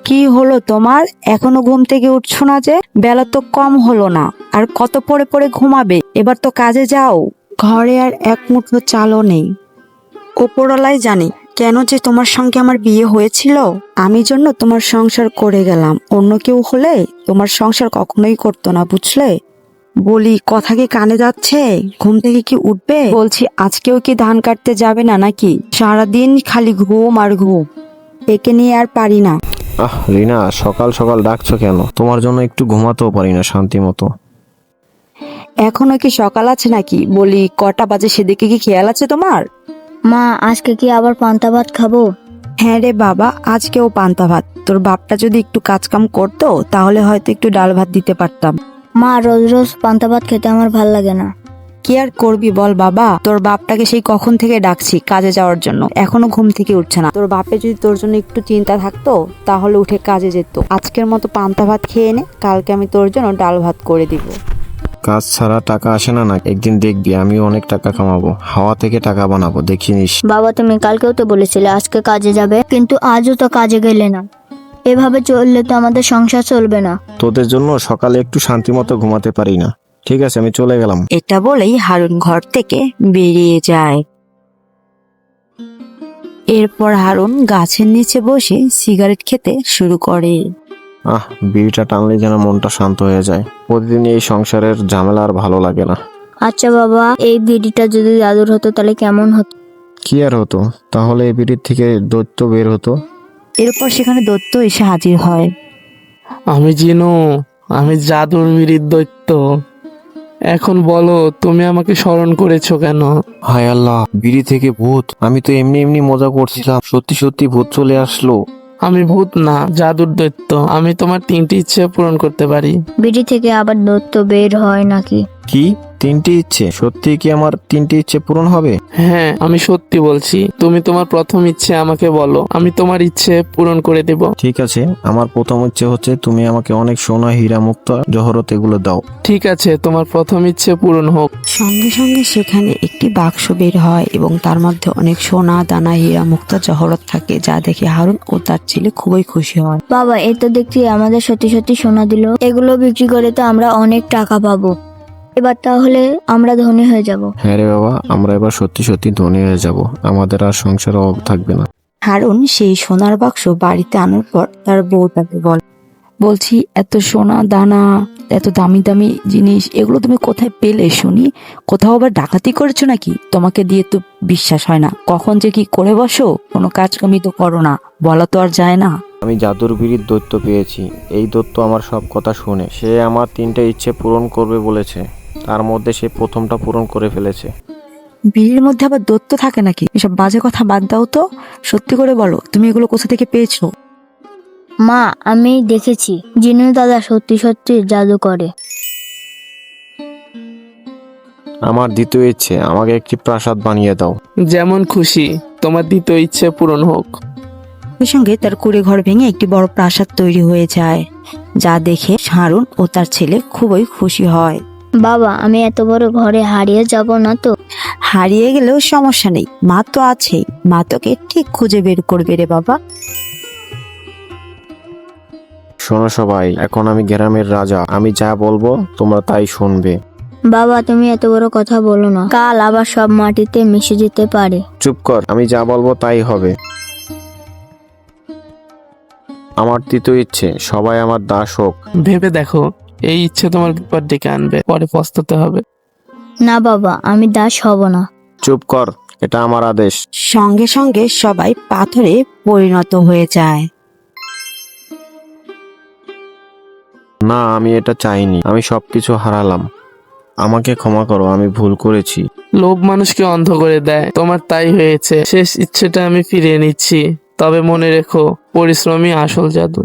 কি হলো তোমার? এখনো ঘুম থেকে উঠছো না যে? বেলা তো কম হলো না, আর কত পরে পরে ঘুমাবে? এবার তো কাজে যাও। ঘরে আর এক মুঠো চালও নেই। ওপরওয়ালাই জানে কেন যে তোমার সঙ্গে আমার বিয়ে হয়েছিল। আমি জন্য তোমার সংসার করে গেলাম, অন্য কেউ হলে তোমার সংসার কখনোই করতো না, বুঝলে? বলি, কথা কি কানে যাচ্ছে? ঘুম থেকে কি উঠবে? বলছি, আজকেও কি ধান কাটতে যাবে না নাকি? সারাদিন খালি ঘুম আর ঘুম, একে নিয়ে আর পারি না। রিনা, সকাল সকাল ডাকছো কেন? তোমার জন্য একটু ঘুমাতেও পারি না শান্তি মতো। এখনো কি সকাল আছে নাকি? বলি, কটা বাজে সেদিকে কি খেয়াল আছে তোমার? মা, আজকে কি আবার পান্তা ভাত খাবো? হ্যাঁ রে বাবা, আজকেও পান্তা ভাত। তোর বাপটা যদি একটু কাজকাম করতো তাহলে হয়তো একটু ডাল ভাত দিতে পারতাম। মা, রোজ রোজ পান্তা ভাত খেতে আমার ভাল লাগে না। কি আর করবি বল বাবা, তোর বাপটাকে সেই কখন থেকে ডাকছি কাজে যাওয়ার জন্য, এখনো ঘুম থেকে উঠছে না। তোর বাপে যদি তোর জন্য একটু চিন্তা থাকতো তাহলে উঠে কাজে যেত। আজকের মতো পান্তা ভাত খেয়ে নে, কালকে আমি তোর জন্য ডাল ভাত করে দিব। কাজ ছাড়া টাকা আসে না। একদিন দেখবি আমিও অনেক টাকা কামাবো, হাওয়া থেকে টাকা বানাবো, দেখিনিস? বাবা, তুমি কালকেও তো বলেছিলে আজকে কাজে যাবে, কিন্তু আজও তো কাজে গেলে না। এভাবে চললে তো আমাদের সংসার চলবে না। তোদের জন্য সকালে একটু শান্তি মতো ঘুমাতে পারি না। ঠিক আছে, আমি চলে গেলাম। এটা বলেই হারুন ঘর থেকে বেরিয়ে যায়। এরপর হারুন গাছের নিচে বসে সিগারেট খেতে শুরু করে। বিড়িটা টানলে যেন মনটা শান্ত হয়ে যায়। প্রতিদিন এই সংসারের ঝামেলা আর ভালো লাগে না। আচ্ছা বাবা, এই বিড়িটা যদি দাদুর হতো তাহলে কেমন হতো? কি আর হতো? তাহলে এই বিড়ির থেকে দৈত্য বের হতো। এরপর সেখানে দৈত্য এসে হাজির হয়। আমি জিনু, আমি জাদুর বিড়ির দৈত্য। এখন বলো, তুমি আমাকে স্মরণ করেছো কেন? হায় আল্লাহ, বিড়ি থেকে ভূত! আমি তো এমনি এমনি মজা করছিলাম, সত্যি সত্যি ভূত চলে আসলো। আমি ভূত না, জাদুর দৈত্য। আমি তোমার 3টি ইচ্ছে পূরণ করতে পারি। বিড়ি থেকে আবার দৈত্য বের হয় নাকি? কি? 3টি ইচ্ছে? সত্যি কি আমার 3টি ইচ্ছে পূরণ হবে? হ্যাঁ, আমি সত্যি বলছি। তুমি তোমার প্রথম ইচ্ছে আমাকে বলো, আমি তোমার ইচ্ছে পূরণ করে দেব। ঠিক আছে, আমার প্রথম ইচ্ছে হচ্ছে তুমি আমাকে অনেক সোনা, হীরা, মুক্তা, জহরত এগুলো দাও। ঠিক আছে, তোমার প্রথম ইচ্ছে পূরণ হোক। সঙ্গে সঙ্গে সেখানে একটি বাক্স বের হয় এবং তার মধ্যে অনেক সোনা দানা, হীরা, মুক্তা, জহরত থাকে, যা দেখে হারুন ও তার ছেলে খুবই খুশি হয়। বাবা, এই তো দেখছি আমাদের সত্যি সত্যি সোনা দিল। এগুলো বিক্রি করে তো আমরা অনেক টাকা পাবো। এবার তাহলে আমরা ধনী হয়ে যাব। হ্যাঁ রে বাবা, আমরা এবার সত্যি সত্যি ধনী হয়ে যাব, আমাদের আর সংসারে অভাব থাকবে না। হারুন সেই সোনার বাক্স বাড়িতে আনার পর তার বউটাকে বলছি, এত সোনা দানা, এত দামি দামি জিনিস, এগুলো তুমি কোথায় পেলে শুনি? কোথাও আবার ডাকাতি করেছো নাকি? তোমাকে দিয়ে তো বিশ্বাস হয় না, কখন যে কি করে বসো, কোনো কাজ কামি তো করো না, বলা তো আর যায় না। আমি জাদুর বিড়ির দৈত্য পেয়েছি। এই দৈত্য আমার সব কথা শুনে, সে আমার 3টা ইচ্ছে পূরণ করবে বলেছে। তার মধ্যে সে প্রথমটা পূরণ করে ফেলেছে। বিয়ের মধ্যে আবার দৈত্য থাকে নাকি? এসব বাজে কথা বাদ দাও তো, সত্যি করে বলো, তুমি এগুলো কোথা থেকে পেয়েছো? মা, আমি দেখেছি জিনু দাদা সত্যি সত্যি জাদু করে। আমার দ্বিতীয় ইচ্ছে, আমাকে একটি প্রাসাদ বানিয়ে দাও। যেমন খুশি, তোমার দ্বিতীয় ইচ্ছে পূরণ হোক। সঙ্গে সঙ্গে তার কুঁড়ে ঘর ভেঙে একটি বড় প্রাসাদ তৈরি হয়ে যায়, যা দেখে হারুন ও তার ছেলে খুবই খুশি হয়। বাবা, আমি এত বড় ঘরে হারিয়ে যাব না তো? হারিয়ে গেলেও সমস্যা নেই, মা তো আছেই, মা তোকে ঠিক খুঁজে বের করবে রে বাবা। শোনো সবাই, এখন আমি গ্রামের রাজা, আমি যা বলবো তোমরা তাই শুনবে। বাবা, তুমি এত বড় কথা বলো না, কাল আবার সব মাটিতে মিশে যেতে পারে। চুপ কর, আমি যা বলবো তাই হবে। আমার তৃতীয় ইচ্ছে, সবাই আমার দাস হোক। ভেবে দেখো, এই ইচ্ছে তোমার বিপদ ডেকে আনবে, পরে পস্তাতে হবে। না বাবা, আমি দাস হব না। চুপ কর, এটা আমার আদেশ। সঙ্গে সঙ্গে সবাই পাথরে পরিণত হয়ে যায়। না, আমি এটা চাইনি, আমি সবকিছু হারালাম। আমাকে ক্ষমা করো, আমি ভুল করেছি। লোভ মানুষকে অন্ধ করে দেয়, তোমার তাই হয়েছে। শেষ ইচ্ছেটা আমি ফিরিয়ে নিচ্ছি, তবে মনে রেখো, পরিশ্রমই আসল জাদু।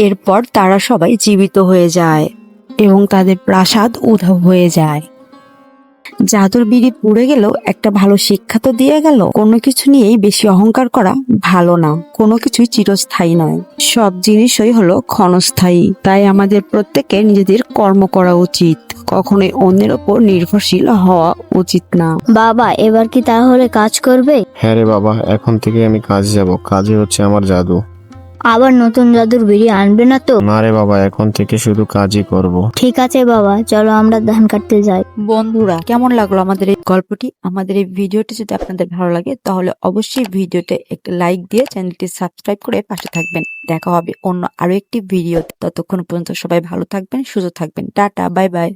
এরপর তারা সবাই জীবিত হয়ে যায় এবং তাদের প্রাসাদ উধাও হয়ে যায়। জাদুর বিড়ি পুড়ে গেলেও একটা ভালো শিক্ষা তো দিয়ে গেল, কোনো কিছু নিয়েই বেশি অহংকার করা ভালো না, কোনো কিছুই চিরস্থায়ী নয়, সব জিনিসই হলো ক্ষণস্থায়ী। তাই আমাদের প্রত্যেকের নিজেদের কর্ম করা উচিত, কখনোই অন্যের ওপর নির্ভরশীল হওয়া উচিত না। বাবা, এবার কি তাহলে কাজ করবে? হ্যাঁ রে বাবা, এখন থেকে আমি কাজে যাব, কাজে হচ্ছে আমার জাদু। আবার নতুন জাদুর বিড়ি আনবে না তো? না রে বাবা, এখন থেকে শুধু কাজই করব। ঠিক আছে বাবা, চলো আমরা ধান কাটতে যাই। বন্ধুরা, কেমন লাগলো আমাদের এই গল্পটি? আমাদের এই ভিডিওটি যদি আপনাদের ভালো লাগে তাহলে অবশ্যই ভিডিওতে একটা লাইক দিয়ে চ্যানেলটি সাবস্ক্রাইব করে পাশে থাকবেন। দেখা হবে অন্য আরো একটি ভিডিও। ততক্ষণ পর্যন্ত সবাই ভালো থাকবেন, সুস্থ থাকবেন। Tata, bye bye.